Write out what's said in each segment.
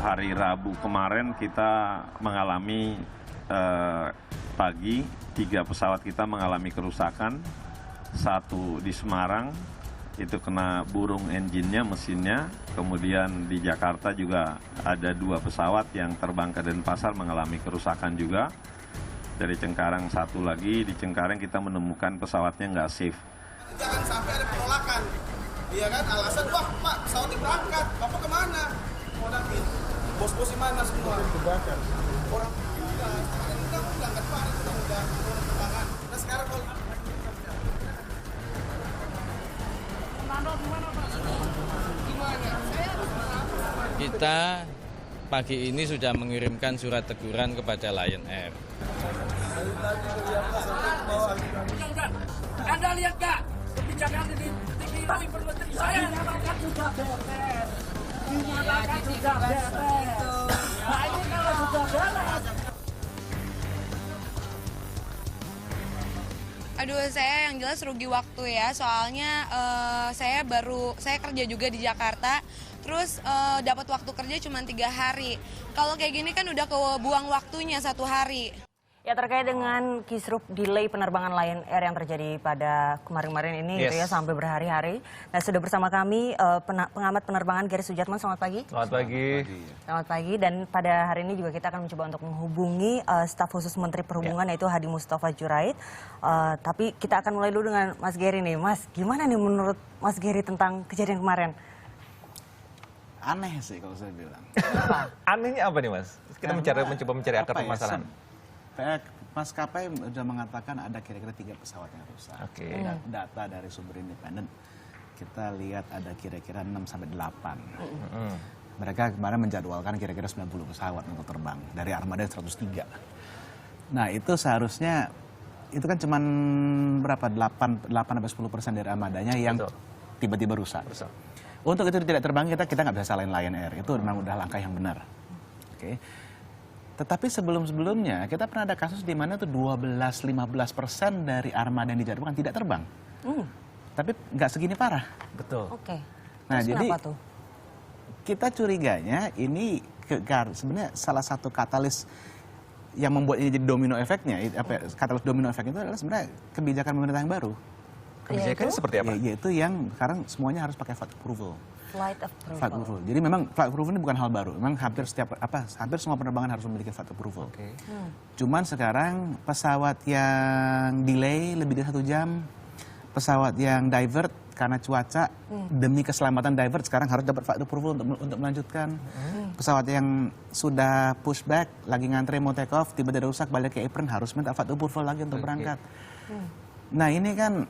hari Rabu kemarin kita mengalami pagi 3 pesawat kita mengalami kerusakan. 1 di Semarang itu kena burung engine-nya, mesinnya. Kemudian di Jakarta juga ada 2 pesawat yang terbang ke Denpasar mengalami kerusakan juga. Dari Cengkareng 1 lagi, di Cengkareng kita menemukan pesawatnya nggak safe. Jangan sampai ada penolakan, iya kan? Alasan, wah Pak, pesawatnya berangkat, Bapak kemana? Mau dapat bos-bos di mana semua? Orang undang-undang kan Pak, undang-undang penerbangan. Nah sekarang kalau kita pagi ini sudah mengirimkan surat teguran kepada Lion Air. Anda lihat nggak kebijakan di TV Menteri saya nyatakan sudah beres. Dinyatakan sudah beres. Nah ini kalau sudah beres. Aduh, saya yang jelas rugi waktu ya, soalnya saya kerja juga di Jakarta, terus dapat waktu kerja cuma 3 hari. Kalau kayak gini kan udah kebuang waktunya 1 hari. Ya, terkait dengan kisruh delay penerbangan Lion Air yang terjadi pada kemarin-kemarin ini gitu ya, sampai berhari-hari. Nah, sudah bersama kami pengamat penerbangan Gary Sujatman. Selamat pagi. Selamat pagi. Selamat pagi, dan pada hari ini juga kita akan mencoba untuk menghubungi staf khusus Menteri Perhubungan yaitu Hadi Mustafa Jurait. Tapi kita akan mulai dulu dengan Mas Gary nih. Mas, gimana nih menurut Mas Gary tentang kejadian kemarin? Aneh sih kalau saya bilang. Anehnya apa nih Mas? Kita mencoba mencari akar permasalahan. Maskapai sudah mengatakan ada kira-kira 3 pesawat yang rusak. Oke. Data dari sumber independen kita lihat ada kira-kira 6-8. Mereka kemarin menjadwalkan kira-kira 90 pesawat untuk terbang dari armada 103. Nah itu seharusnya itu kan cuma berapa 8-10% dari armadanya yang tiba-tiba rusak. Untuk itu tidak terbang kita nggak bisa salahin Lion Air. Itu memang udah langkah yang benar. Oke. Tetapi sebelum-sebelumnya kita pernah ada kasus di mana tuh 12-15% dari armada yang dijadwalkan tidak terbang. Tapi nggak segini parah. Betul. Oke. Nah, terus jadi kenapa tuh? kita curiganya ini sebenarnya salah satu katalis yang membuat ini jadi domino efeknya. Katalis domino efek itu adalah sebenarnya kebijakan pemerintah yang baru. Kebijakannya seperti apa? Yaitu yang sekarang semuanya harus pakai flight approval. Flight approval. Flight approval. Jadi memang flight approval ini bukan hal baru. Memang hampir semua penerbangan harus memiliki flight approval. Cuman sekarang pesawat yang delay lebih dari 1 jam, pesawat yang divert karena cuaca demi keselamatan divert sekarang harus dapat flight approval untuk melanjutkan. Pesawat yang sudah pushback lagi ngantre mau take off tiba-tiba rusak balik ke apron harus minta flight approval lagi untuk berangkat. Nah ini kan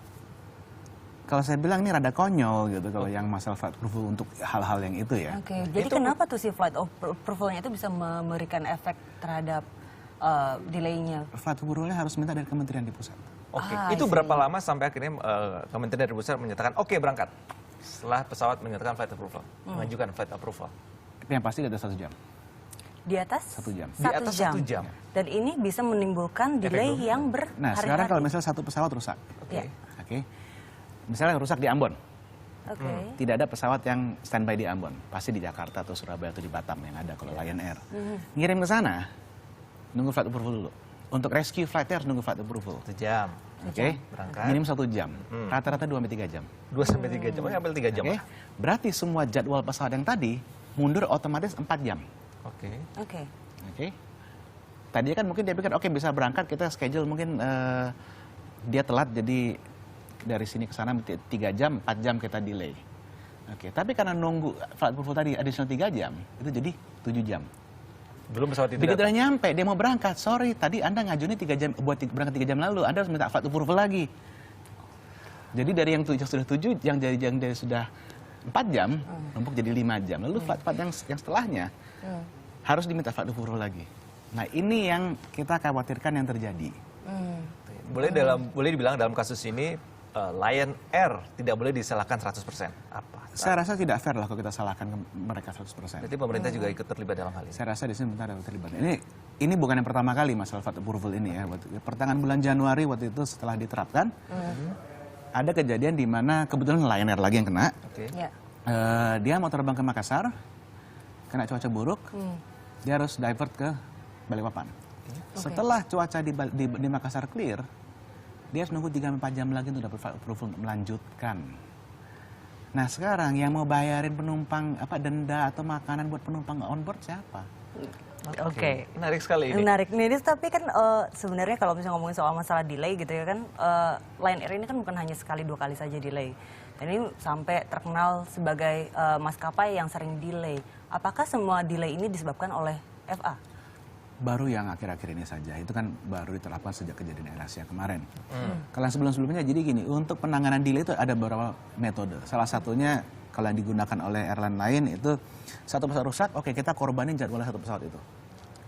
kalau saya bilang ini rada konyol gitu kalau yang masalah flight approval untuk hal-hal yang itu ya. Oke, jadi kenapa tuh si flight approvalnya itu bisa memberikan efek terhadap delaynya? Flight approvalnya harus minta dari kementerian di pusat. Oke, itu berapa lama sampai akhirnya kementerian dari pusat menyatakan oke berangkat? Setelah pesawat menyatakan flight approval, mengajukan flight approval. Yang pasti ada 1 jam. Di atas? 1 jam. Di atas 1 jam. Dan ini bisa menimbulkan delay yang berhari-hari. Nah sekarang kalau misalnya 1 pesawat rusak. Oke. Misalnya rusak di Ambon. Tidak ada pesawat yang standby di Ambon. Pasti di Jakarta atau Surabaya atau di Batam yang ada kalau Lion Air. Ngirim ke sana, nunggu flight approval dulu. Untuk rescue flight harus nunggu flight approval. 1 jam. Oke. Berangkat. Minim 1 jam. Rata-rata 2-3 jam. 2-3 jam. Sampai 3 jam. Oke. Berarti semua jadwal pesawat yang tadi mundur otomatis 4 jam. Oke. Tadi kan mungkin dia pikir oke bisa berangkat kita schedule mungkin dia telat jadi dari sini ke sana 3 jam, 4 jam kita delay. Oke, tapi karena nunggu flight approval tadi additional 3 jam, itu jadi 7 jam. Belum pesawat itu Begitu udah nyampe, dia mau berangkat, sorry, tadi Anda ngajuin 3 jam, buat berangkat 3 jam lalu, Anda harus minta flight approval lagi. Jadi dari yang sudah 7, yang dari sudah 4 jam, numpuk jadi 5 jam. Lalu flight yang setelahnya harus diminta flight approval lagi. Nah ini yang kita khawatirkan yang terjadi. Boleh dibilang dalam kasus ini Lion Air tidak boleh disalahkan 100%. Apa? Saya rasa tidak fair lah kalau kita salahkan mereka 100%. Berarti pemerintah juga ikut terlibat dalam hal ini. Saya rasa di sini pemerintah ada terlibat. Ini bukan yang pertama kali masalah flight approval ini ya. Pertengahan bulan Januari waktu itu setelah diterapkan, ada kejadian di mana kebetulan Lion Air lagi yang kena. Dia mau terbang ke Makassar, kena cuaca buruk, dia harus divert ke Balikpapan. Setelah cuaca di Makassar clear, dia harus nunggu 3-4 jam lagi untuk dapat approval untuk melanjutkan. Nah sekarang yang mau bayarin penumpang denda atau makanan buat penumpang on board siapa? Oke. Menarik sekali ini. Menarik nih, tapi kan sebenarnya kalau misalnya ngomongin soal masalah delay gitu ya kan, Lion Air ini kan bukan hanya sekali 2 kali saja delay. Dan ini sampai terkenal sebagai maskapai yang sering delay. Apakah semua delay ini disebabkan oleh FA? Baru yang akhir-akhir ini saja, itu kan baru diterapkan sejak kejadian AirAsia kemarin. Kalau yang sebelum-sebelumnya, jadi gini, untuk penanganan delay itu ada beberapa metode. Salah satunya kalau yang digunakan oleh airline lain itu satu pesawat rusak, oke kita korbanin jadwalnya satu pesawat itu.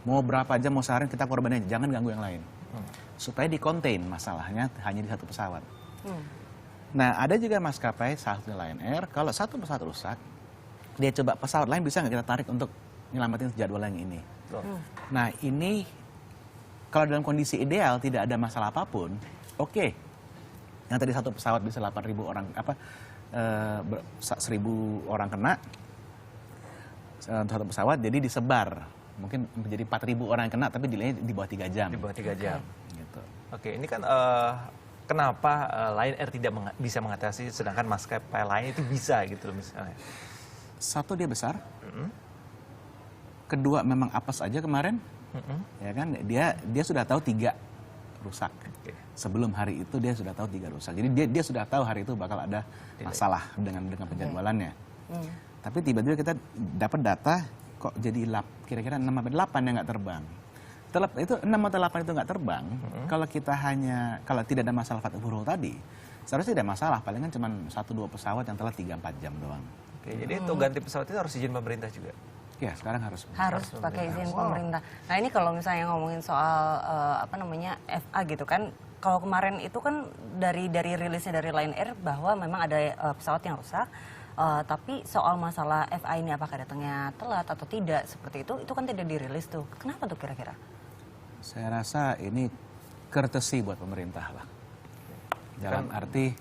Mau berapa jam, mau seharian kita korbanin, jangan ganggu yang lain. Supaya di-contain masalahnya hanya di satu pesawat. Nah ada juga maskapai, salah satunya Lion Air, kalau satu pesawat rusak, dia coba pesawat lain bisa nggak kita tarik untuk nyelamatin jadwal yang ini. Nah ini kalau dalam kondisi ideal tidak ada masalah apapun, oke. Yang tadi satu pesawat bisa 8.000 orang 1.000 orang kena satu pesawat, jadi disebar mungkin menjadi 4.000 orang yang kena tapi delaynya di bawah 3 jam. Di bawah 3 jam. Gitu. Oke, ini kan kenapa Lion Air tidak bisa mengatasi sedangkan maskapai lain itu bisa gitu loh misalnya. Satu, dia besar. Kedua, memang apes aja kemarin. Ya kan, dia sudah tahu 3 rusak. Sebelum hari itu dia sudah tahu 3 rusak. Jadi dia sudah tahu hari itu bakal ada masalah dengan penjadwalannya. Tapi tiba-tiba kita dapat data kok jadi kira-kira 6-8 yang nggak terbang. Itu 6 atau 8 itu nggak terbang. Kalau tidak ada masalah flight approval tadi, seharusnya tidak masalah. Palingan cuma 1-2 pesawat yang telat 3-4 jam doang. Oke, jadi untuk ganti pesawat itu harus izin pemerintah juga. Ya, sekarang harus pakai izin pemerintah. Nah ini kalau misalnya ngomongin soal FA gitu kan, kalau kemarin itu kan dari rilisnya dari Lion Air bahwa memang ada pesawat yang rusak, tapi soal masalah FA ini apakah datangnya telat atau tidak seperti itu kan tidak dirilis tuh. Kenapa tuh kira-kira? Saya rasa ini courtesy buat pemerintah lah. Dalam arti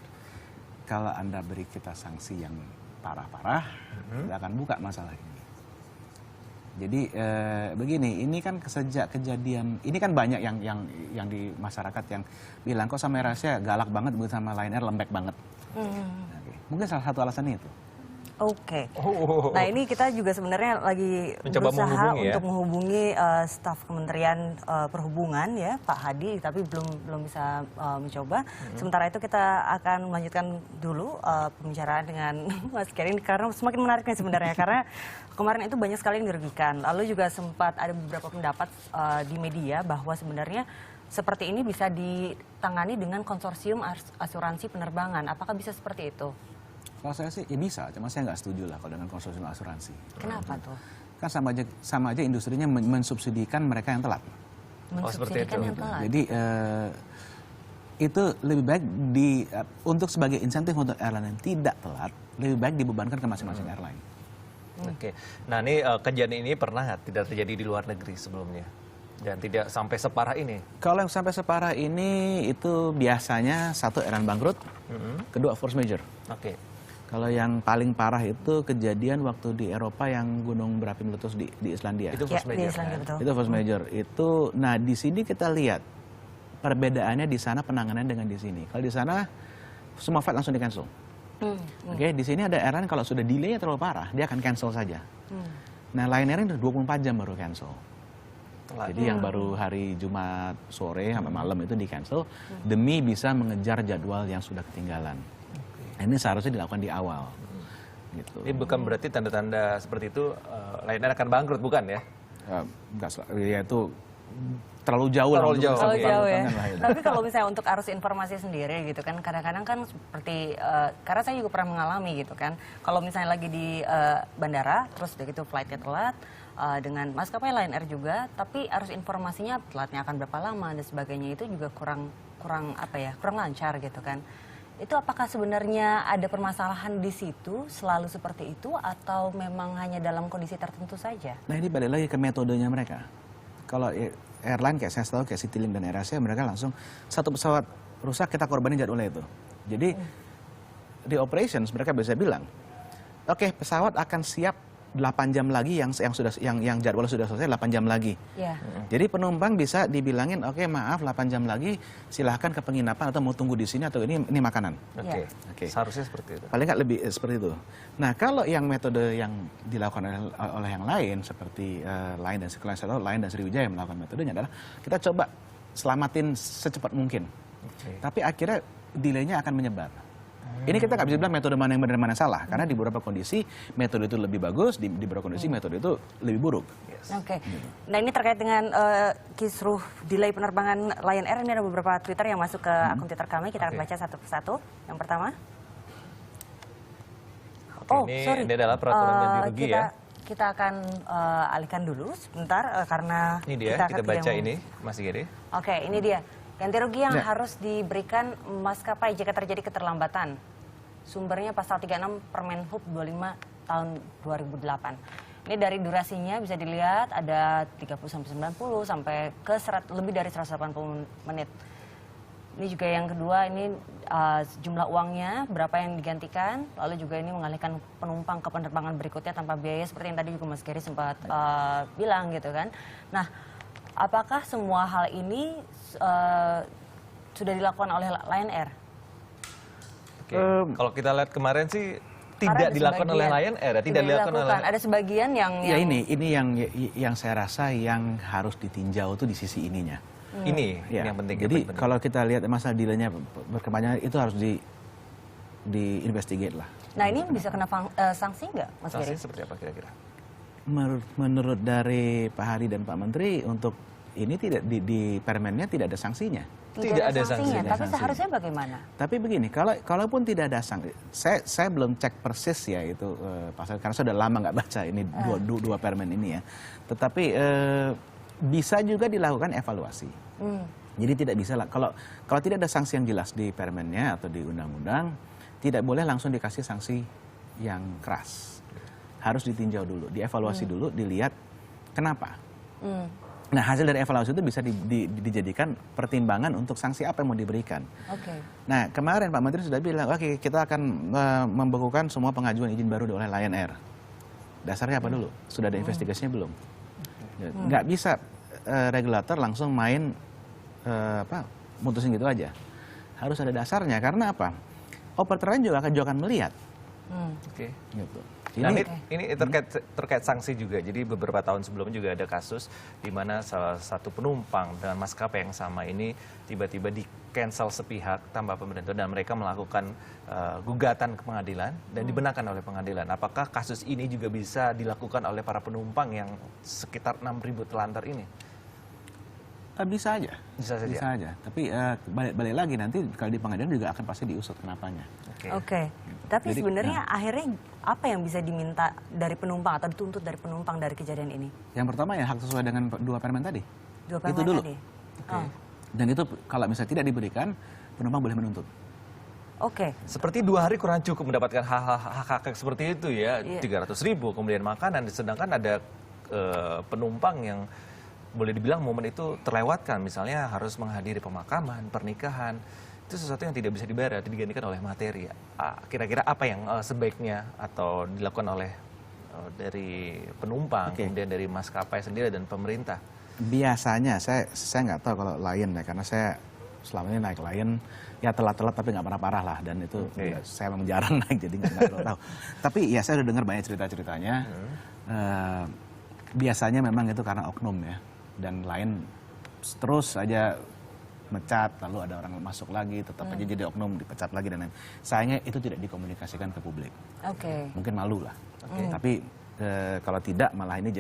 kalau Anda beri kita sanksi yang parah-parah, kita akan buka masalah ini. Jadi begini, ini kan sejak kejadian, ini kan banyak yang di masyarakat yang bilang kok sama AirAsia galak banget, begitu sama Lion Air lembek banget. Mungkin salah satu alasannya itu. Oke. Nah ini kita juga sebenarnya lagi berusaha untuk menghubungi staf Kementerian Perhubungan ya Pak Hadi, tapi belum bisa mencoba. Sementara itu kita akan melanjutkan dulu pembicaraan dengan Mas Kerin karena semakin menarik nih sebenarnya karena kemarin itu banyak sekali yang dirugikan. Lalu juga sempat ada beberapa pendapat di media bahwa sebenarnya seperti ini bisa ditangani dengan konsorsium asuransi penerbangan. Apakah bisa seperti itu? Kalau saya sih ya bisa, cuma saya nggak setuju lah kalau dengan konsorsium asuransi. Kenapa tuh? Kan sama aja industrinya mensubsidikan mereka yang telat. Mensubsidikan yang telat. Jadi itu lebih baik untuk sebagai insentif untuk airline yang tidak telat, lebih baik dibebankan ke masing-masing airline. Oke, nah ini kejadian ini pernah tidak terjadi di luar negeri sebelumnya? Dan tidak sampai separah ini? Kalau yang sampai separah ini itu biasanya satu airline bangkrut, kedua force major. Oke. Kalau yang paling parah itu kejadian waktu di Eropa yang gunung berapi meletus di Islandia. Itu force major. Itu force major. Nah di sini kita lihat perbedaannya di sana penanganannya dengan di sini. Kalau di sana semua flight langsung di cancel. Oke, di sini ada airline kalau sudah delay terlalu parah dia akan cancel saja. Nah Lion Air itu 24 jam baru cancel. Jadi yang baru hari Jumat sore sampai malam itu di cancel demi bisa mengejar jadwal yang sudah ketinggalan. Ini seharusnya dilakukan di awal. Gitu. Ini bukan berarti tanda-tanda seperti itu Lion Air akan bangkrut, bukan ya? Enggak, ya itu terlalu jauh. Terlalu jauh ya. Tapi kalau misalnya untuk arus informasi sendiri gitu kan, kadang-kadang kan seperti, karena saya juga pernah mengalami gitu kan, kalau misalnya lagi di bandara, terus udah gitu flightnya telat, dengan maskapai Lion Air juga, tapi arus informasinya telatnya akan berapa lama dan sebagainya itu juga kurang lancar gitu kan. Itu apakah sebenarnya ada permasalahan di situ selalu seperti itu atau memang hanya dalam kondisi tertentu saja? Nah ini balik lagi ke metodenya mereka. Kalau airline kayak saya tahu kayak Citylink dan AirAsia mereka langsung satu pesawat rusak kita korbanin jadwalnya itu. Jadi di operations mereka bisa bilang, oke, pesawat akan siap 8 jam lagi yang jadwal sudah selesai 8 jam lagi. Ya. Jadi penumpang bisa dibilangin, oke maaf 8 jam lagi silahkan ke penginapan atau mau tunggu di sini atau ini makanan. Oke. Oke. Seharusnya seperti itu. Paling nggak lebih seperti itu. Nah kalau yang metode yang dilakukan oleh yang lain seperti Lain dan Sriwijaya melakukan metodenya adalah kita coba selamatin secepat mungkin. Tapi akhirnya delaynya akan menyebar. Ini kita nggak bisa bilang metode mana yang benar mana yang salah, karena di beberapa kondisi metode itu lebih bagus, di beberapa kondisi metode itu lebih buruk. Oke. Nah ini terkait dengan kisruh delay penerbangan Lion Air, ini ada beberapa Twitter yang masuk ke akun Twitter kami, kita akan baca satu persatu. Yang pertama. Ini adalah peraturan ganti rugi ya. Kita akan alihkan dulu sebentar karena Ini dia, kita baca ini, Mas Gede. Oke, ini dia. Ganti rugi yang harus diberikan maskapai jika terjadi keterlambatan. Sumbernya pasal 36 Permen Hub 25 tahun 2008. Ini dari durasinya bisa dilihat ada 30-90 sampai ke lebih dari 180 menit. Ini juga yang kedua, ini jumlah uangnya, berapa yang digantikan. Lalu juga ini mengalihkan penumpang ke penerbangan berikutnya tanpa biaya, seperti yang tadi juga Mas Gary sempat bilang gitu kan. Nah, apakah semua hal ini sudah dilakukan oleh Lion Air? Kalau kita lihat kemarin sih tidak dilakukan oleh Lion Air, tidak dilakukan oleh. Ada sebagian yang Ya ini yang saya rasa yang harus ditinjau tuh di sisi ininya. Ini Ya. yang penting. Jadi kalau kita lihat masalah dealnya berkepanjangan itu harus investigate lah. Nah ini bisa kena sanksi nggak, Mas Gary? sanksi seperti apa kira-kira? Menurut dari Pak Hadi dan Pak Menteri untuk ini tidak di permennya tidak ada sanksinya. Tidak ada sanksinya. Tapi seharusnya bagaimana? Tapi begini, kalaupun tidak ada sanksi, saya belum cek persis ya itu pasal karena saya sudah lama nggak baca ini dua permen ini ya. Tetapi bisa juga dilakukan evaluasi. Jadi tidak bisa kalau tidak ada sanksi yang jelas di permennya atau di undang-undang, tidak boleh langsung dikasih sanksi yang keras. Harus ditinjau dulu, dievaluasi dulu, dilihat kenapa. Nah hasil dari evaluasi itu bisa dijadikan pertimbangan untuk sanksi apa yang mau diberikan. Nah kemarin Pak Menteri sudah bilang, oke kita akan membekukan semua pengajuan izin baru oleh Lion Air. Dasarnya apa dulu? Sudah ada investigasinya belum? Nggak bisa regulator langsung main mutusin gitu aja. Harus ada dasarnya, karena apa? Operator lain juga akan melihat. Gitu. Ini terkait sanksi juga. Jadi beberapa tahun sebelumnya juga ada kasus di mana salah satu penumpang dengan maskapai yang sama ini tiba-tiba di cancel sepihak tanpa pemberitahuan dan mereka melakukan gugatan ke pengadilan dan dibenarkan oleh pengadilan. Apakah kasus ini juga bisa dilakukan oleh para penumpang yang sekitar 6.000 telantar ini? Bisa aja. Bisa saja. Bisa aja. Tapi balik lagi nanti kalau di pengadilan juga akan pasti diusut kenapanya. Oke. Tapi sebenarnya akhirnya apa yang bisa diminta dari penumpang atau dituntut dari penumpang dari kejadian ini? Yang pertama ya hak sesuai dengan dua permen tadi. Dua permen itu dulu. tadi. Dan itu kalau misalnya tidak diberikan, penumpang boleh menuntut. Seperti 2 hari kurang cukup mendapatkan hak-hak seperti itu ya. 300.000 kemudian makanan, sedangkan ada penumpang yang boleh dibilang momen itu terlewatkan, misalnya harus menghadiri pemakaman, pernikahan, itu sesuatu yang tidak bisa dibayar, digantikan oleh materi. Kira-kira apa yang sebaiknya atau dilakukan oleh dari penumpang, kemudian dari maskapai sendiri dan pemerintah? Biasanya saya nggak tahu kalau Lion ya, karena saya selama ini naik Lion ya telat-telat tapi nggak pernah parah lah, dan itu saya memang jarang naik jadi nggak tahu. Tapi ya saya udah dengar banyak cerita-ceritanya. Biasanya memang itu karena oknum ya, dan Lion terus aja mecat, lalu ada orang masuk lagi, tetap aja jadi oknum, dipecat lagi dan lain. Sayangnya itu tidak dikomunikasikan ke publik. Mungkin malu lah. Tapi kalau tidak malah ini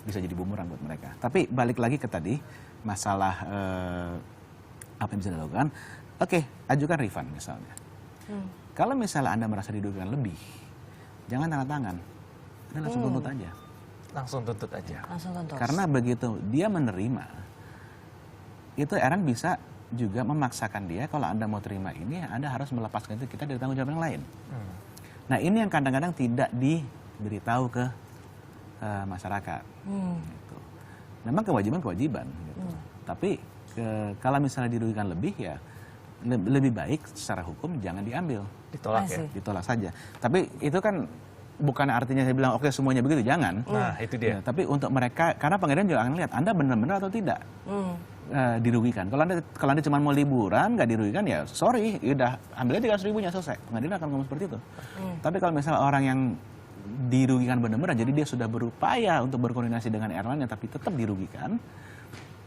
bisa jadi bumerang buat mereka. Tapi balik lagi ke tadi masalah apa yang bisa dilakukan. Ajukan refund misalnya. Kalau misalnya Anda merasa dirugikan lebih, jangan tanda tangan. Anda langsung tuntut aja. Langsung tuntut aja. Karena begitu dia menerima, itu Airline bisa juga memaksakan dia, kalau Anda mau terima ini, Anda harus melepaskan itu kita dari tanggung jawab yang lain. Nah ini yang kadang-kadang tidak diberitahu ke masyarakat. Gitu. Memang kewajiban. Gitu. Tapi kalau misalnya dirugikan lebih ya, lebih baik secara hukum jangan diambil. Ditolak ya? Ditolak saja. Tapi itu kan bukan artinya saya bilang oke semuanya begitu, jangan. Nah, itu dia. Ya, tapi untuk mereka, karena pengadilan juga akan lihat Anda benar-benar atau tidak dirugikan. Kalau anda cuma mau liburan nggak dirugikan, ya sorry, udah ambil aja 300.000-nya selesai. Pengadilan akan ngomong seperti itu. Tapi kalau misalnya orang yang dirugikan benar-benar, jadi dia sudah berupaya untuk berkoordinasi dengan airline tapi tetap dirugikan,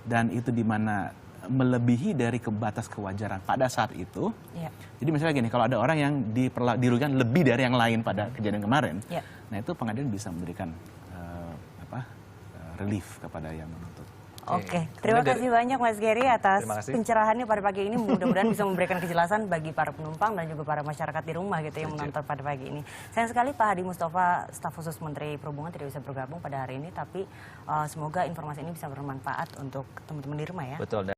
dan itu dimana melebihi dari batas kewajaran pada saat itu. Ya. Jadi misalnya gini, kalau ada orang yang dirugikan lebih dari yang lain pada kejadian kemarin, Ya. nah itu pengadilan bisa memberikan relief kepada yang menuntut. Oke, terima kasih banyak Mas Gary atas Terima kasih. pencerahannya pada pagi ini. Mudah-mudahan bisa memberikan kejelasan bagi para penumpang dan juga para masyarakat di rumah gitu yang menonton pada pagi ini. Sayang sekali Pak Hadi Mustafa, staf khusus Menteri Perhubungan tidak bisa bergabung pada hari ini, tapi semoga informasi ini bisa bermanfaat untuk teman-teman di rumah ya. Betul.